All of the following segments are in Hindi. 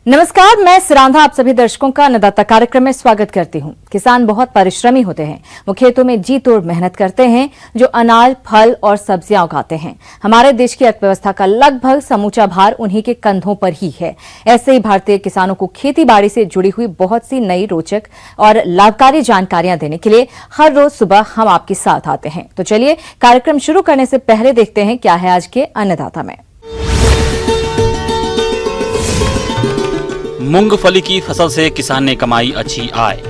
नमस्कार, मैं सिरांधा आप सभी दर्शकों का अन्नदाता कार्यक्रम में स्वागत करती हूं। किसान बहुत परिश्रमी होते हैं। वो खेतों में जी तोड़ मेहनत करते हैं, जो अनाज, फल और सब्जियां उगाते हैं। हमारे देश की अर्थव्यवस्था का लगभग समूचा भार उन्हीं के कंधों पर ही है। ऐसे ही भारतीय किसानों को खेती बाड़ी से जुड़ी हुई बहुत सी नई, रोचक और लाभकारी जानकारियां देने के लिए हर रोज सुबह हम आपके साथ आते हैं। तो चलिए कार्यक्रम शुरू करने से पहले देखते हैं क्या है आज के अन्नदाता में। मूंगफली की फसल से किसान ने कमाई अच्छी आय।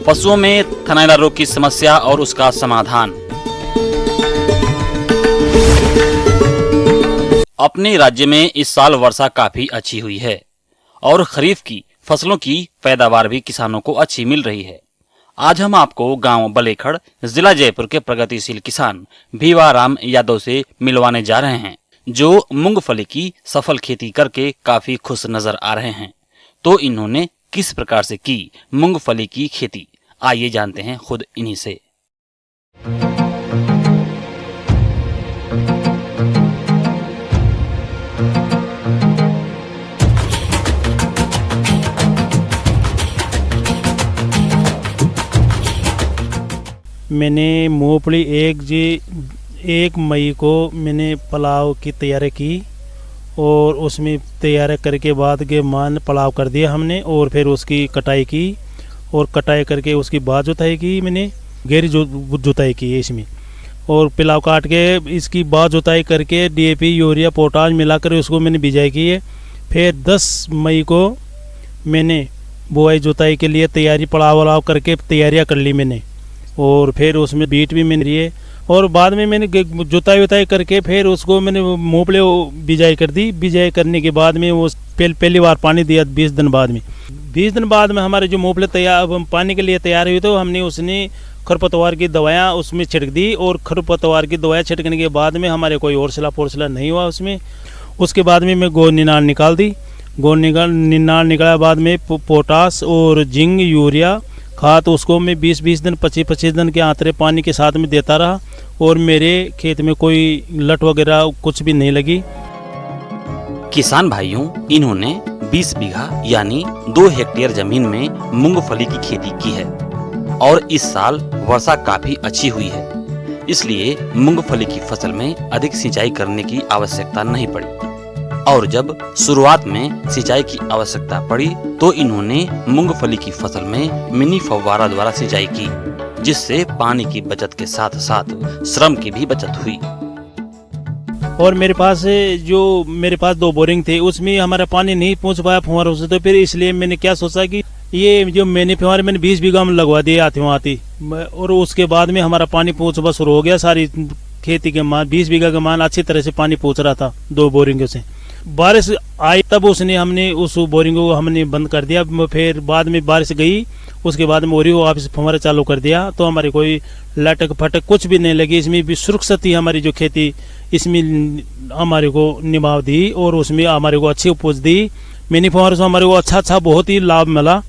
पशुओं में थनैला रोग की समस्या और उसका समाधान। अपने राज्य में इस साल वर्षा काफी अच्छी हुई है और खरीफ की फसलों की पैदावार भी किसानों को अच्छी मिल रही है। आज हम आपको गांव बलेखड़, जिला जयपुर के प्रगतिशील किसान भीवाराम यादव से मिलवाने जा रहे हैं, जो मूंगफली की सफल खेती करके काफी खुश नजर आ रहे हैं। तो इन्होंने किस प्रकार से की मूंगफली की खेती, आइए जानते हैं खुद इन्हीं से। मैंने मूंगफली 1 मई को मैंने पलाव की तैयारी की और उसमें तैयारी करके बाद के मान पलाव कर दिया हमने और फिर उसकी कटाई की और कटाई करके उसकी बाद जुताई की। मैंने गहरी जुताई की है इसमें और पिलाव काट के इसकी बाद जुताई करके DAP, यूरिया, पोटाश मिलाकर उसको मैंने बिजाई की है। फिर 10 मई को मैंने बुआई जुताई के लिए तैयारी पड़ाव वलाव करके तैयारियाँ कर ली मैंने और फिर उसमें बीट भी मैंने लिए और बाद में मैंने जुताई उताई करके फिर उसको मैंने मूंगफली बिजाई कर दी। बिजाई करने के बाद में वो पहली बार पानी दिया 20 दिन बाद में। 20 दिन बाद में हमारे जो मूंगफली तैयार पानी के लिए तैयार हुई तो हमने उसने खरपतवार की दवायाँ उसमें छिड़क दी और खरपतवार की दवाएँ छिड़कने के बाद में हमारे कोई ओरसला नहीं हुआ उसमें। उसके बाद में मैं गोड़ निनाण निकाल दी। गोड़ निनाण निकाला बाद में पोटास और जिंक, यूरिया खाद उसको मैं 20-20 दिन 25-25 दिन के आंतरे पानी के साथ में देता रहा और मेरे खेत में कोई लट वगैरह कुछ भी नहीं लगी। किसान भाइयों, इन्होंने 20 बीघा यानी 2 हेक्टेयर जमीन में मूंगफली की खेती की है और इस साल वर्षा काफी अच्छी हुई है, इसलिए मूंगफली की फसल में अधिक सिंचाई करने की आवश्यकता नहीं पड़ी और जब शुरुआत में सिंचाई की आवश्यकता पड़ी तो इन्होंने मूंगफली की फसल में मिनी फव्वारा द्वारा सिंचाई की, जिससे पानी की बचत के साथ साथ श्रम की भी बचत हुई। और मेरे पास 2 बोरिंग थे, उसमें हमारा पानी नहीं पहुंच पाया फुहारों से, तो फिर इसलिए मैंने क्या सोचा कि ये जो मैंने फुहारे मैंने 20 बीघा में लगवा दिए आती और उसके बाद में हमारा पानी पहुंचना शुरू हो गया। सारी खेती के मान 20 बीघा का मान अच्छी तरह से पानी पहुंच रहा था 2 बोरिंगों से। बारिश आई तब हमने उस बोरिंग को हमने बंद कर दिया। फिर बाद में बारिश गई, उसके बाद में ओरी वापस फुहारा चालू कर दिया तो हमारी कोई लटक फटक कुछ भी नहीं लगी। इसमें भी सुरक्षित थी हमारी जो खेती, इसमें हमारे को निभाव दी और उसमें हमारे को अच्छी उपज दी। मिनी फुहारों से हमारे को अच्छा बहुत ही लाभ मिला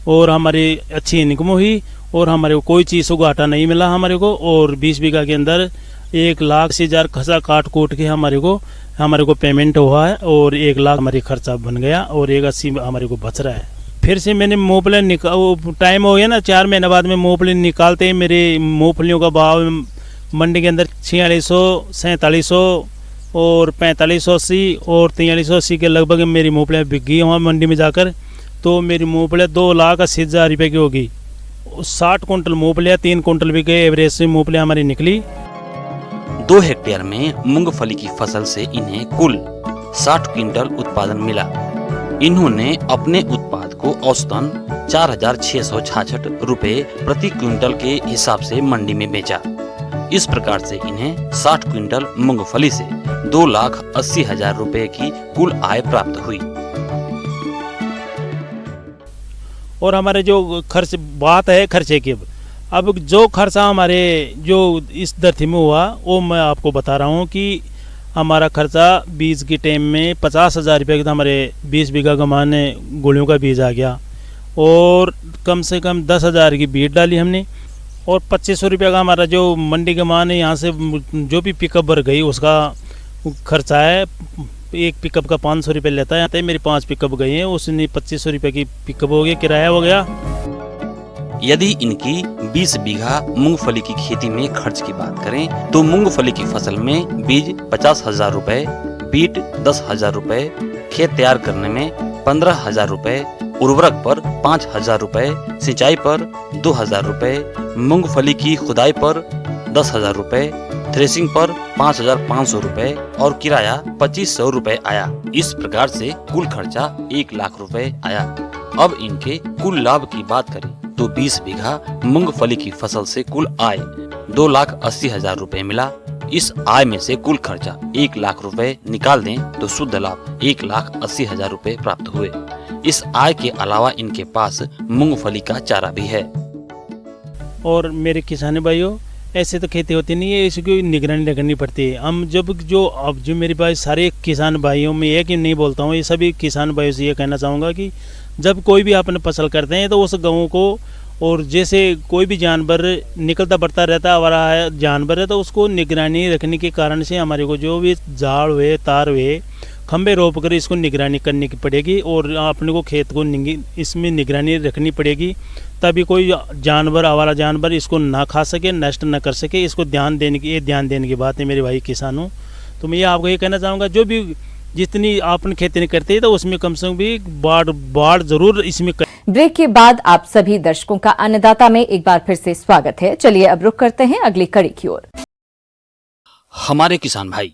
और हमारी अच्छी इनकम हुई और हमारे को कोई चीज़ को घाटा नहीं मिला हमारे को। और 20 बीघा के अंदर 1,80,000 खसा काट कूट के हमारे को पेमेंट हुआ है और 1 लाख हमारी खर्चा बन गया और 1,80,000 हमारे को बच रहा है। फिर से मैंने मूंगफली टाइम हो गया ना, 4 महीने बाद में मूंगफली निकालते ही मेरे मूंगफलियों का भाव मंडी के अंदर 4600, 4700 और 4580 और 4380 के लगभग मेरी मूंगफलियाँ बिक गई वहाँ मंडी में जाकर। तो मेरी मूंगफलियाँ 2,80,000 रुपये की होगी। 60 कुंटल मूंगफलियाँ 3 कुंटल भी गए एवरेज से मूंगफलियाँ हमारी निकली। 2 हेक्टेयर में मूंगफली की फसल से इन्हें कुल 60 क्विंटल उत्पादन मिला। इन्होंने अपने उत्पाद को औसतन 4,666 रुपए प्रति क्विंटल के हिसाब से मंडी में बेचा। इस प्रकार से इन्हें 60 क्विंटल मूंगफली से 2,80,000 रुपए की कुल आय प्राप्त हुई। और हमारे जो खर्च बात है खर्चे की, अब जो खर्चा हमारे जो इस धरती में हुआ वो मैं आपको बता रहा हूँ कि हमारा खर्चा बीज के टाइम में 50,000 रुपये का हमारे 20 बीघा का मान गोलियों का बीज आ गया और कम से कम 10,000 की बीट डाली हमने और 2500 रुपये का हमारा जो मंडी का मान है यहाँ से जो भी पिकअप भर गई उसका खर्चा है। एक पिकअप का 500 रुपये लेता है। मेरी 5 पिकअप गई हैं, उसने 2500 रुपये की पिकअप हो गया, किराया हो गया। यदि इनकी 20 बीघा मूंगफली की खेती में खर्च की बात करें तो मूंगफली की फसल में बीज 50,000 रुपए, बीट 10,000 रुपए, खेत तैयार करने में 15,000 रुपए, उर्वरक पर 5,000 रुपए, सिंचाई पर 2,000 रुपए, मूंगफली की खुदाई पर 10,000 रुपए, थ्रेसिंग पर 5,500 रुपए और किराया 2,500 रुपए आया। इस प्रकार से कुल खर्चा 1 लाख रुपए आया। अब इनके कुल लाभ की बात करें तो 20 बीघा मूंगफली की फसल से कुल आय 2,80,000 रुपए मिला। इस आय में से कुल खर्चा 1 लाख रुपए निकाल दें तो शुद्ध लाभ 1,80,000 रुपए प्राप्त हुए। इस आय के अलावा इनके पास मूंगफली का चारा भी है। और मेरे किसान भाइयों, ऐसे तो खेती होती नहीं है, इसकी निगरानी रखनी पड़ती है। हम अब जो मेरे पास सारे किसान भाइयों में एक ही नहीं बोलता हूँ, ये सभी किसान भाइयों से ये कहना चाहूँगा कि जब कोई भी आपने फसल करते हैं तो उस गाँव को, और जैसे कोई भी जानवर निकलता बढ़ता रहता है हमारा जानवर है, तो उसको निगरानी रखने के कारण से हमारे को जो भी झाड़ हुए, तार हुए, खंबे रोप कर इसको निगरानी करनी पड़ेगी और अपने को खेत को इसमें निगरानी रखनी पड़ेगी, तभी कोई जानवर, आवारा जानवर इसको ना खा सके, नष्ट ना कर सके। इसको ध्यान देने की बात है मेरे भाई किसानों। तो मैं ये आपको ये कहना चाहूँगा, जो भी जितनी आपने खेती नहीं करते तो उसमें कम से कम भी बाढ़ जरूर इसमें ब्रेक के बाद आप सभी दर्शकों का अन्नदाता में एक बार फिर से स्वागत है। चलिए अब रुक करते हैं अगली कड़ी की ओर। हमारे किसान भाई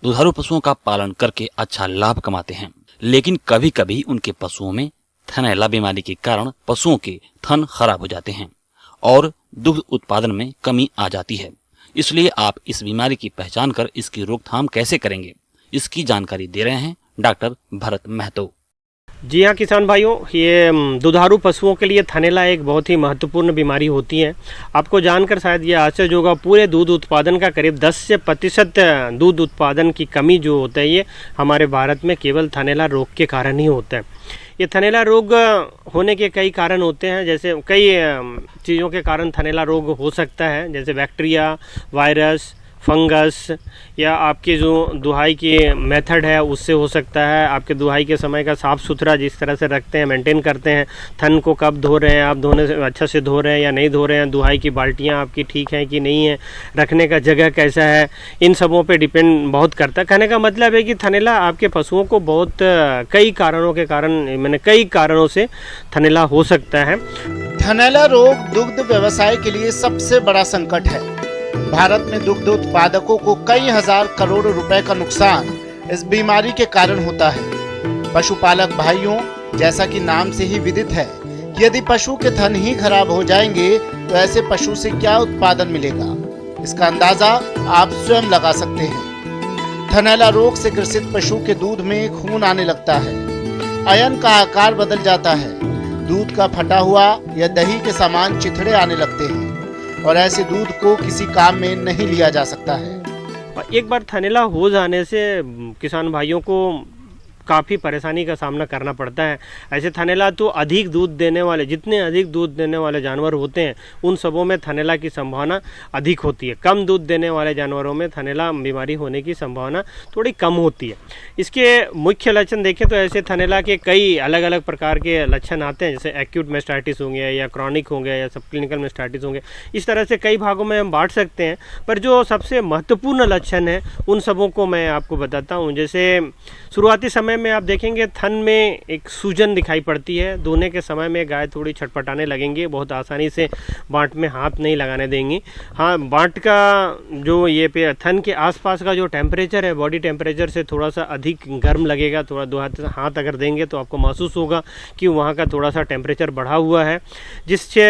दुधारू पशुओं का पालन करके अच्छा लाभ कमाते हैं, लेकिन कभी कभी उनके पशुओं में थनैला बीमारी के कारण पशुओं के थन खराब हो जाते हैं और दुग्ध उत्पादन में कमी आ जाती है। इसलिए आप इस बीमारी की पहचान कर इसकी रोकथाम कैसे करेंगे, इसकी जानकारी दे रहे हैं डॉक्टर भरत महतो। जी हाँ किसान भाइयों, ये दुधारू पशुओं के लिए थनैला एक बहुत ही महत्वपूर्ण बीमारी होती है। आपको जानकर शायद ये आश्चर्य होगा, पूरे दूध उत्पादन का करीब 10% दूध उत्पादन की कमी जो होता है ये हमारे भारत में केवल थनैला रोग के कारण ही होता है। ये थनैला रोग होने के कई कारण होते हैं, जैसे कई चीज़ों के कारण थनैला रोग हो सकता है, जैसे बैक्टीरिया, वायरस, फंगस, या आपकी जो दुहाई की मेथड है उससे हो सकता है। आपके दुहाई के समय का साफ़ सुथरा जिस तरह से रखते हैं, मेंटेन करते हैं, थन को कब धो रहे हैं आप, धोने से अच्छा से धो रहे हैं या नहीं धो रहे हैं, दुहाई की बाल्टियाँ आपकी ठीक हैं कि नहीं है, रखने का जगह कैसा है, इन सबों पे डिपेंड बहुत करता है। कहने का मतलब है कि थनैला आपके पशुओं को बहुत कई कारणों से थनैला हो सकता है। थनैला रोग दुग्ध व्यवसाय के लिए सबसे बड़ा संकट है। भारत में दुग्ध उत्पादकों को कई हजार करोड़ रुपए का नुकसान इस बीमारी के कारण होता है। पशुपालक भाइयों, जैसा कि नाम से ही विदित है, यदि पशु के थन ही खराब हो जाएंगे तो ऐसे पशु से क्या उत्पादन मिलेगा, इसका अंदाजा आप स्वयं लगा सकते हैं। थनैला रोग से ग्रसित पशु के दूध में खून आने लगता है, अयन का आकार बदल जाता है, दूध का फटा हुआ या दही के समान चिथड़े आने लगते हैं और ऐसे दूध को किसी काम में नहीं लिया जा सकता है। एक बार थनैला हो जाने से किसान भाइयों को काफ़ी परेशानी का सामना करना पड़ता है। ऐसे थनैला तो अधिक दूध देने वाले, जितने अधिक दूध देने वाले जानवर होते हैं उन सबों में थनैला की संभावना अधिक होती है। कम दूध देने वाले जानवरों में थनैला बीमारी होने की संभावना थोड़ी कम होती है। इसके मुख्य लक्षण देखें तो ऐसे थनैला के कई अलग अलग प्रकार के लक्षण आते हैं, जैसे एक्यूट मेस्टाइटिस होंगे या क्रॉनिक होंगे या सब क्लिनिकल मेस्टाइटिस होंगे। इस तरह से कई भागों में हम बांट सकते हैं, पर जो सबसे महत्वपूर्ण लक्षण है उन सबों को मैं आपको बताता हूँ। जैसे शुरुआती समय में आप देखेंगे थन में एक सूजन दिखाई पड़ती है, धोने के समय में गाय थोड़ी छटपटाने लगेंगी, बहुत आसानी से बांट में हाथ नहीं लगाने देंगी। हाँ, बांट का जो ये पे थन के आसपास का जो टेम्परेचर है, बॉडी टेम्परेचर से थोड़ा सा अधिक गर्म लगेगा। थोड़ा दो हाथ अगर देंगे तो आपको महसूस होगा कि वहाँ का थोड़ा सा टेम्परेचर बढ़ा हुआ है, जिससे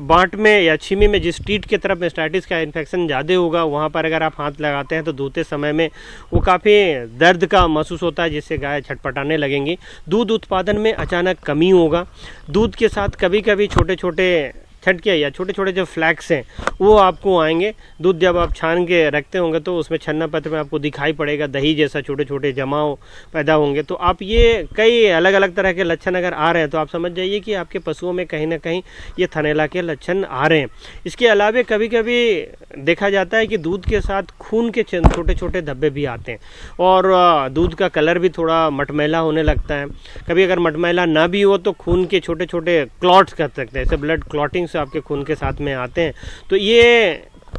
बांट में या छीमी में जिस टीट की तरफ मेस्टाइटिस का इन्फेक्शन ज़्यादा होगा वहाँ पर अगर आप हाथ लगाते हैं तो धोते समय में वो काफ़ी दर्द का महसूस होता है, जिससे गाय छटपटाने लगेंगी। दूध उत्पादन में अचानक कमी होगा। दूध के साथ कभी कभी छोटे छोटे छटके या छोटे छोटे जो फ्लैक्स हैं वो आपको आएंगे। दूध जब आप छान के रखते होंगे तो उसमें छन्ना पत्र में आपको दिखाई पड़ेगा दही जैसा छोटे छोटे जमाव पैदा होंगे। तो आप ये कई अलग अलग तरह के लक्षण अगर आ रहे हैं तो आप समझ जाइए कि आपके पशुओं में कहीं ना कहीं ये थनैला के लक्षण आ रहे हैं। इसके अलावा कभी कभी देखा जाता है कि दूध के साथ खून के छोटे छोटे धब्बे भी आते हैं और दूध का कलर भी थोड़ा मटमैला होने लगता है। कभी अगर मटमैला ना भी हो तो खून के छोटे छोटे क्लॉट्स कर सकते हैं, जैसे ब्लड क्लॉटिंग से आपके खून के साथ में आते हैं। तो ये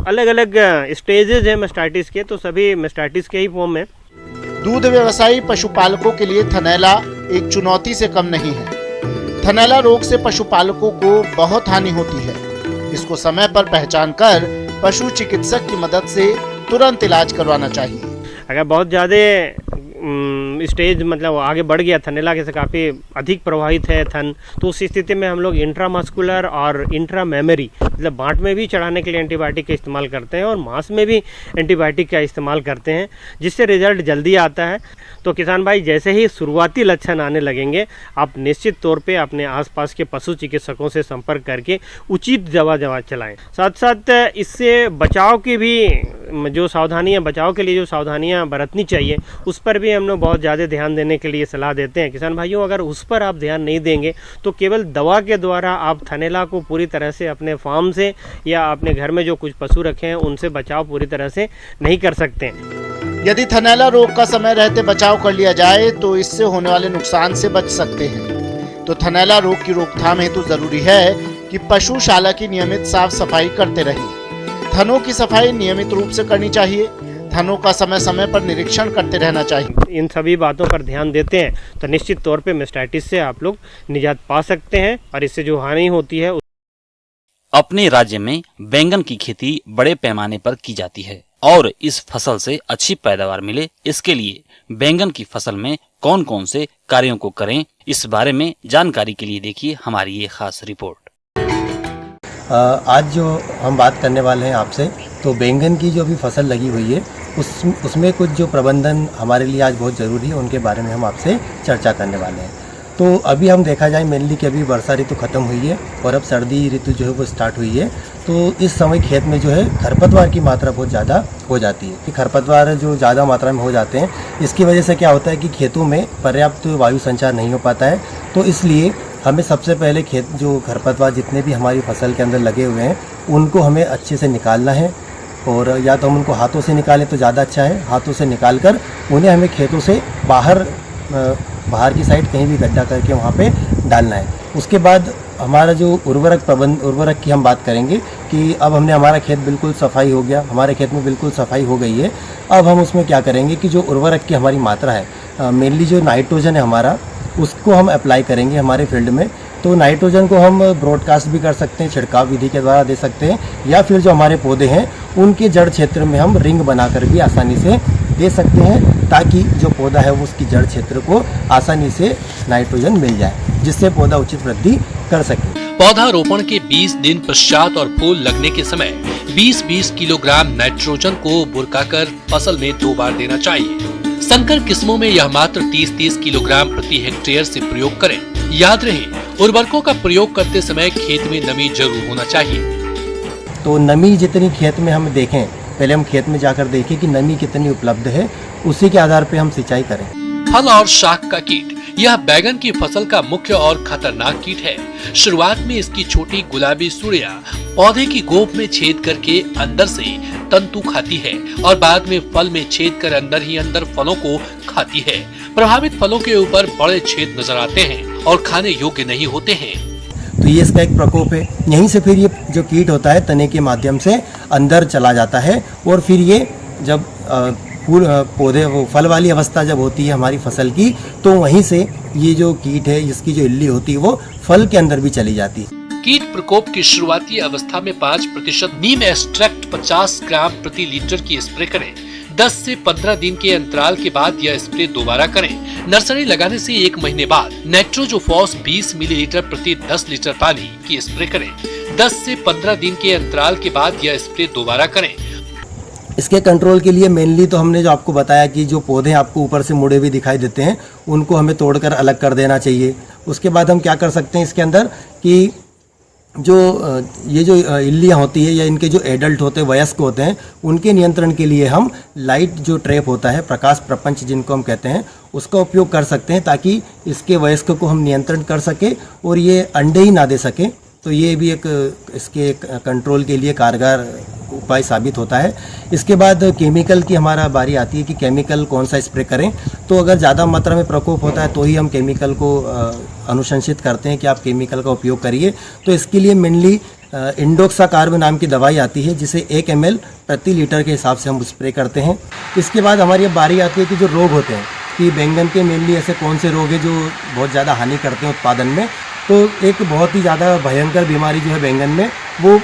अलग अलग स्टेजेस हैं मैस्टाइटिस के, तो सभी मैस्टाइटिस के ही फॉर्म में। दूध व्यवसायी पशुपालकों के लिए थनैला एक चुनौती से कम नहीं है। थनैला रोग से पशुपालकों को बहुत हानि होती है। इसको समय पर पहचान कर पशु चिकित्सक की मदद से तुरंत इलाज करवाना चाहिए। अगर बहुत ज़्यादा स्टेज मतलब आगे बढ़ गया, थनैला के से काफ़ी अधिक प्रभावित है थन, तो उस स्थिति में हम लोग इंट्रामस्कुलर और इंट्रा मेमरी मतलब बांट में भी चढ़ाने के लिए एंटीबायोटिक का इस्तेमाल करते हैं और मांस में भी एंटीबायोटिक का इस्तेमाल करते हैं, जिससे रिजल्ट जल्दी आता है। तो किसान भाई, जैसे ही शुरुआती लक्षण आने लगेंगे आप निश्चित तौर पे अपने आसपास के पशु चिकित्सकों से संपर्क करके उचित दवा चलाएं। साथ साथ इससे बचाव की भी जो सावधानियाँ, बचाव के लिए जो सावधानियाँ बरतनी चाहिए उस पर भी हम लोग बहुत ज़्यादा ध्यान देने के लिए सलाह देते हैं। किसान भाइयों, अगर उस पर आप ध्यान नहीं देंगे तो केवल दवा के द्वारा आप थनैला को पूरी तरह से अपने फार्म से या अपने घर में जो कुछ पशु रखे हैं उनसे बचाव पूरी तरह से नहीं कर सकते। यदि थनैला रोग का समय रहते बचाव कर लिया जाए तो इससे होने वाले नुकसान से बच सकते हैं। तो थनैला रोग की रोकथाम हेतु जरूरी है कि पशुशाला की नियमित साफ सफाई करते रहें। थनों की सफाई नियमित रूप से करनी चाहिए। थनों का समय समय पर निरीक्षण करते रहना चाहिए। इन सभी बातों पर ध्यान देते हैं तो निश्चित तौर पे मैस्टाइटिस से आप लोग निजात पा सकते हैं और इससे जो हानि होती है। अपने राज्य में बैंगन की खेती बड़े पैमाने पर की जाती है और इस फसल से अच्छी पैदावार मिले, इसके लिए बैंगन की फसल में कौन कौन से कार्यों को करें, इस बारे में जानकारी के लिए देखिए हमारी ये खास रिपोर्ट। आज जो हम बात करने वाले हैं आपसे, तो बैंगन की जो अभी फसल लगी हुई है उसमें कुछ जो प्रबंधन हमारे लिए आज बहुत ज़रूरी है उनके बारे में हम आपसे चर्चा करने वाले हैं। तो अभी हम देखा जाए मेनली कि अभी वर्षा ऋतु ख़त्म हुई है और अब सर्दी ऋतु जो है वो स्टार्ट हुई है। तो इस समय खेत में जो है खरपतवार की मात्रा बहुत ज़्यादा हो जाती है। कि खरपतवार जो ज़्यादा मात्रा में हो जाते हैं, इसकी वजह से क्या होता है कि खेतों में पर्याप्त वायु संचार नहीं हो पाता है। तो इसलिए हमें सबसे पहले खेत जो खरपतवार जितने भी हमारी फसल के अंदर लगे हुए हैं उनको हमें अच्छे से निकालना है। और या तो हम उनको हाथों से निकालें तो ज़्यादा अच्छा है। हाथों से निकाल कर उन्हें हमें खेतों से बाहर की साइड कहीं भी गड्ढा करके वहाँ पे डालना है। उसके बाद हमारा जो उर्वरक की हम बात करेंगे कि अब हमने हमारा खेत बिल्कुल सफाई हो गया, हमारे खेत में बिल्कुल सफाई हो गई है। अब हम उसमें क्या करेंगे कि जो उर्वरक की हमारी मात्रा है, मेनली जो नाइट्रोजन है हमारा, उसको हम अप्लाई करेंगे हमारे फील्ड में। तो नाइट्रोजन को हम ब्रॉडकास्ट भी कर सकते हैं, छिड़काव विधि के द्वारा दे सकते हैं, या फिर जो हमारे पौधे हैं उनके जड़ क्षेत्र में हम रिंग बनाकर भी आसानी से दे सकते हैं, ताकि जो पौधा है वो उसकी जड़ क्षेत्र को आसानी से नाइट्रोजन मिल जाए, जिससे पौधा उचित वृद्धि कर सके। पौधारोपण के 20 दिन पश्चात और फूल लगने के समय 20-20 किलोग्राम नाइट्रोजन को बुरकाकर फसल में 2 बार देना चाहिए। संकर किस्मों में यह मात्र 30-30 किलोग्राम प्रति हेक्टेयर से प्रयोग करें। याद रहे, उर्वरकों का प्रयोग करते समय खेत में नमी जरूर होना चाहिए। तो नमी जितनी खेत में हम देखें, पहले हम खेत में जाकर देखें कि नमी कितनी उपलब्ध है, उसी के आधार पे हम सिंचाई करें। फल और शाक का कीट, यह बैगन की फसल का मुख्य और खतरनाक कीट है। शुरुआत में इसकी छोटी गुलाबी सुड़ियां पौधे की गोप में छेद करके अंदर से तंतु खाती है और बाद में फल में छेद कर अंदर ही अंदर फलों को खाती है। प्रभावित फलों के ऊपर बड़े छेद नजर आते हैं और खाने योग्य नहीं होते हैं। तो ये इसका एक प्रकोप है। यहीं से फिर ये जो कीट होता है तने के माध्यम से अंदर चला जाता है और फिर ये जब फूल पौधे वो फल वाली अवस्था जब होती है हमारी फसल की, तो वहीं से ये जो कीट है, इसकी जो इल्ली होती है, वो फल के अंदर भी चली जाती है। कीट प्रकोप की शुरुआती अवस्था में 5% नीम एक्सट्रैक्ट 50 ग्राम प्रति लीटर की स्प्रे करें। 10 से 15 दिन के अंतराल के बाद यह स्प्रे दोबारा करें। नर्सरी लगाने से 1 महीने बाद नाइट्रोजोफॉस 20 मिलीलीटर प्रति 10 लीटर पानी की स्प्रे करें। 10 से 15 दिन के अंतराल के बाद यह स्प्रे दोबारा करें। इसके कंट्रोल के लिए मेनली तो हमने जो आपको बताया कि जो पौधे आपको ऊपर से मुड़े हुए दिखाई देते हैं उनको हमें तोड़कर अलग कर देना चाहिए। उसके बाद हम क्या कर सकते हैं इसके अंदर कि जो ये जो इल्लियाँ होती है या इनके जो एडल्ट होते हैं, वयस्क होते हैं, उनके नियंत्रण के लिए हम लाइट जो ट्रैप होता है, प्रकाश प्रपंच जिनको हम कहते हैं, उसका उपयोग कर सकते हैं ताकि इसके वयस्क को हम नियंत्रण कर सके और ये अंडे ही ना दे सके। तो ये भी एक इसके कंट्रोल के लिए कारगर उपाय साबित होता है। इसके बाद केमिकल की हमारा बारी आती है कि केमिकल कौन सा स्प्रे करें। तो अगर ज़्यादा मात्रा में प्रकोप होता है तो ही हम केमिकल को अनुशंसित करते हैं कि आप केमिकल का उपयोग करिए। तो इसके लिए मेनली इंडोक्साकार्ब नाम की दवाई आती है जिसे 1 ml प्रति लीटर के हिसाब से हम स्प्रे करते हैं। इसके बाद हमारी अब बारी आती है कि जो रोग होते हैं कि बैंगन के मेनली ऐसे कौन से रोग हैं जो बहुत ज़्यादा हानि करते हैं उत्पादन में। तो एक बहुत ही ज़्यादा भयंकर बीमारी जो है बैंगन में वो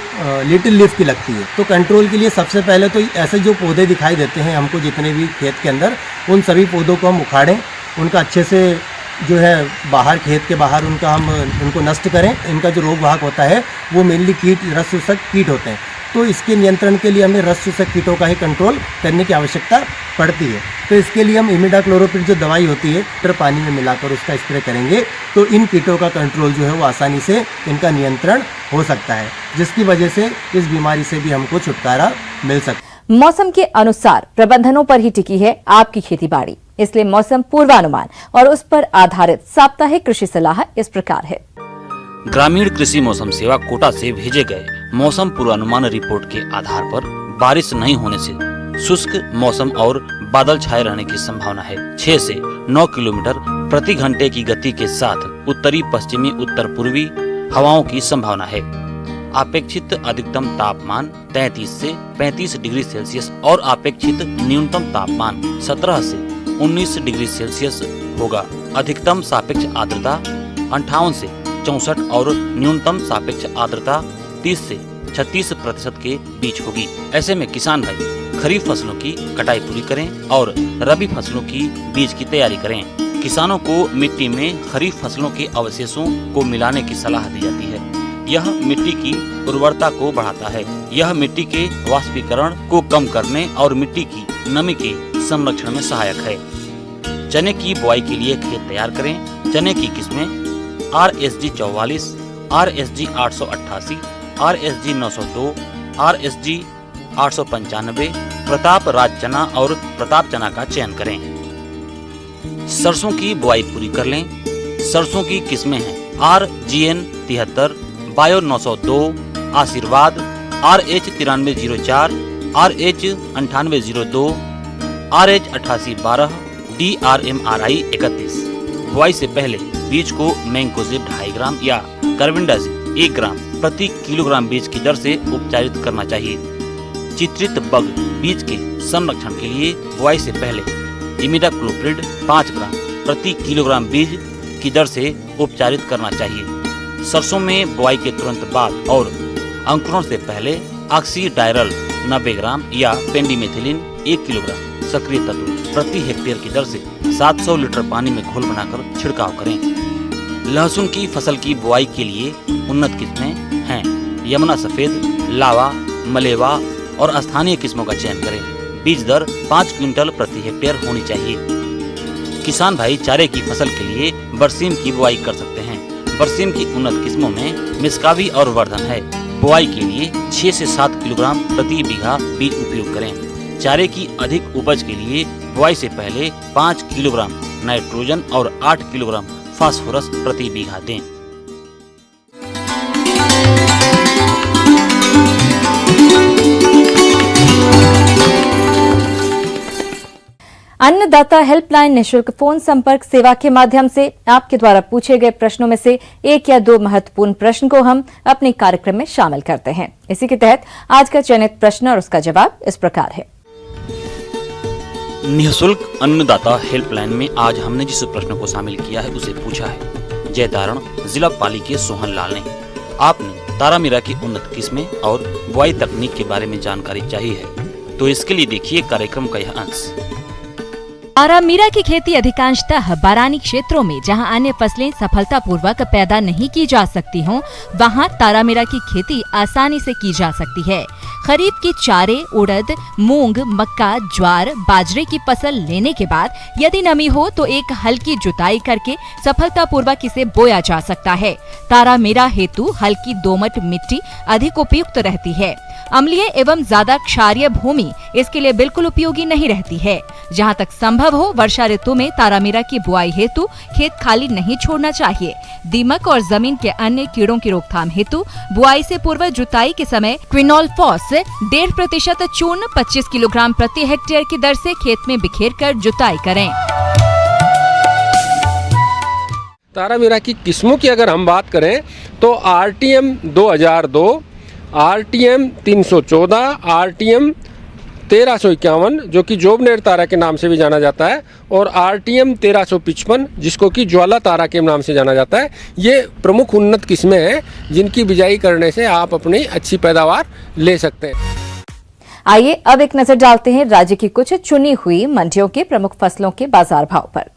लिटिल लीफ की लगती है। तो कंट्रोल के लिए सबसे पहले तो ऐसे जो पौधे दिखाई देते हैं हमको जितने भी खेत के अंदर, उन सभी पौधों को हम उखाड़ें, उनका अच्छे से जो है बाहर खेत के बाहर उनको नष्ट करें। इनका जो रोग वाहक होता है वो मेनली कीट, रस चूसक कीट होते हैं। तो इसके नियंत्रण के लिए हमें रस चूसक कीटों का ही कंट्रोल करने की आवश्यकता पड़ती है। तो इसके लिए हम इमिडाक्लोरोपिड जो दवाई होती है लीटर पानी में मिलाकर उसका स्प्रे करेंगे तो इन कीटों का कंट्रोल जो है वो आसानी से इनका नियंत्रण हो सकता है, जिसकी वजह से इस बीमारी से भी हमको छुटकारा मिल सकता है। मौसम के अनुसार प्रबंधनों पर ही टिकी है आपकी खेतीबाड़ी, इसलिए मौसम पूर्वानुमान और उस पर आधारित साप्ताहिक कृषि सलाह इस प्रकार है। ग्रामीण कृषि मौसम सेवा कोटा से भेजे गए मौसम पूर्वानुमान रिपोर्ट के आधार पर बारिश नहीं होने से शुष्क मौसम और बादल छाए रहने की संभावना है। 6 से 9 किलोमीटर प्रति घंटे की गति के साथ उत्तरी पश्चिमी उत्तर पूर्वी हवाओं की संभावना है। अपेक्षित अधिकतम तापमान 33 से 35 डिग्री सेल्सियस और अपेक्षित न्यूनतम तापमान 17 से 19 डिग्री सेल्सियस होगा। अधिकतम सापेक्ष आर्द्रता 58 से 64 और न्यूनतम सापेक्ष आर्द्रता 30 से 36% के बीच होगी। ऐसे में किसान भाई खरीफ फसलों की कटाई पूरी करें और रबी फसलों की बीज की तैयारी करें। किसानों को मिट्टी में खरीफ फसलों के अवशेषों को मिलाने की सलाह दी जाती है। यह मिट्टी की उर्वरता को बढ़ाता है। यह मिट्टी के वाष्पीकरण को कम करने और मिट्टी की नमी के संरक्षण में सहायक है। चने की बुआई के लिए खेत तैयार करें। चने की किस्में RSG 44, RSG 888, RSG 902, RSG 895, Pratap राज चना और प्रताप चना का चयन करें। सरसों की बुआई पूरी कर लें। सरसों की किस्में हैं RGN 73, बायो 902, आशीर्वाद, RH 9304, RH 9802, RH 8812, DRMRI 31। बुआई से पहले बीज को मैंकोजेब 2.5 ग्राम या कार्बेंडाजिम 1 ग्राम प्रति किलोग्राम बीज की दर से उपचारित करना चाहिए। चित्रित बग बीज के संरक्षण के लिए बुआई से पहले इमिडाक्लोप्रिड 5 ग्राम प्रति किलोग्राम बीज की दर से उपचारित करना चाहिए। सरसों में बुआई के तुरंत बाद और अंकुरण से पहले ऑक्सीडायरल 90 ग्राम या पेंडिमेथिलिन 1 किलोग्राम सक्रिय तत्व प्रति हेक्टेयर की दर से 700 लीटर पानी में घोल बनाकर छिड़काव करें। लहसुन की फसल की बुआई के लिए उन्नत किस्में हैं यमुना सफेद, लावा, मलेवा और स्थानीय किस्मों का चयन करें। बीज दर 5 क्विंटल प्रति हेक्टेयर होनी चाहिए। किसान भाई चारे की फसल के लिए बरसीम की बुआई कर सकते हैं। बरसीम की उन्नत किस्मों में मिसकावी और वर्धन है। बुआई के लिए 6 से 7 किलोग्राम प्रति बीघा बीज उपयोग करें। चारे की अधिक उपज के लिए बुआई से पहले 5 किलोग्राम नाइट्रोजन और 8 किलोग्राम फास्फोरस प्रति बीघा दें। अन्नदाता हेल्पलाइन निःशुल्क फोन संपर्क सेवा के माध्यम से आपके द्वारा पूछे गए प्रश्नों में से 1 या 2 महत्वपूर्ण प्रश्न को हम अपने कार्यक्रम में शामिल करते हैं। इसी के तहत आज का चयनित प्रश्न और उसका जवाब इस प्रकार है। निःशुल्क अन्नदाता हेल्पलाइन में आज हमने जिस प्रश्न को शामिल किया है उसे पूछा है जयतारण जिला पाली के सोहन लाल ने। आपने तारामीरा की उन्नत किस्में और बुआई तकनीक के बारे में जानकारी चाहिए है, तो इसके लिए देखिए कार्यक्रम का यह अंश। तारामीरा की खेती अधिकांशतः बारानी क्षेत्रों में जहां अन्य फसलें सफलतापूर्वक पैदा नहीं की जा सकती हों, वहां तारामीरा की खेती आसानी से की जा सकती है। खरीफ की चारे, उड़द, मूंग, मक्का, ज्वार, बाजरे की फसल लेने के बाद यदि नमी हो तो एक हल्की जुताई करके सफलतापूर्वक इसे बोया जा सकता है। तारामीरा हेतु हल्की दोमट मिट्टी अधिक उपयुक्त रहती है। अम्लीय एवं ज्यादा क्षारीय भूमि इसके लिए बिल्कुल उपयोगी नहीं रहती है। जहां तक संभव हो वर्षा ऋतु में तारामीरा की बुआई हेतु खेत खाली नहीं छोड़ना चाहिए। दीमक और जमीन के अन्य कीड़ों की रोकथाम हेतु बुआई से पूर्व जुताई के समय क्विनोलफॉस 1.5% चूर्ण 25 किलोग्राम प्रति हेक्टेयर की दर से खेत में बिखेर कर जुताई करें। तारामीरा की किस्मों की अगर हम बात करें तो RTM 2002, RTM 314, RTM 1351 जो कि जोबनेर तारा के नाम से भी जाना जाता है, और RTM 1355 जिसको कि ज्वाला तारा के नाम से जाना जाता है। ये प्रमुख उन्नत किस्में हैं जिनकी बिजाई करने से आप अपनी अच्छी पैदावार ले सकते हैं। आइए अब एक नजर डालते हैं राज्य की कुछ चुनी हुई मंडियों के प्रमुख फसलों के बाजार भाव पर।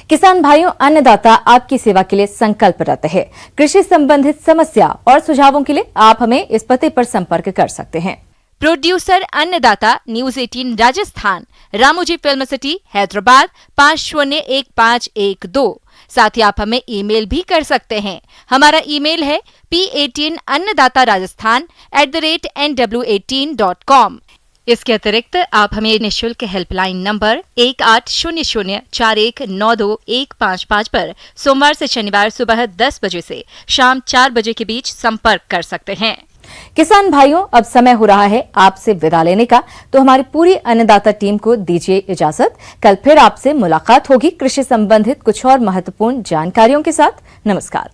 किसान भाइयों, अन्नदाता आपकी सेवा के लिए संकल्परत है। कृषि संबंधित समस्या और सुझावों के लिए आप हमें इस पते पर संपर्क कर सकते हैं। प्रोड्यूसर अन्नदाता, news 18 Rajasthan, Ramoji film city, Hyderabad 501512। साथ ही आप हमें ईमेल भी कर सकते हैं। हमारा ईमेल है p18annadatarajasthan@nw18.com। इसके अतिरिक्त आप हमें निःशुल्क हेल्पलाइन नंबर 18004192-155 पर सोमवार से शनिवार सुबह 10 बजे से शाम 4 बजे के बीच संपर्क कर सकते हैं। किसान भाइयों, अब समय हो रहा है आपसे विदा लेने का, तो हमारी पूरी अन्नदाता टीम को दीजिए इजाजत। कल फिर आपसे मुलाकात होगी कृषि संबंधित कुछ और महत्वपूर्ण जानकारियों के साथ। नमस्कार।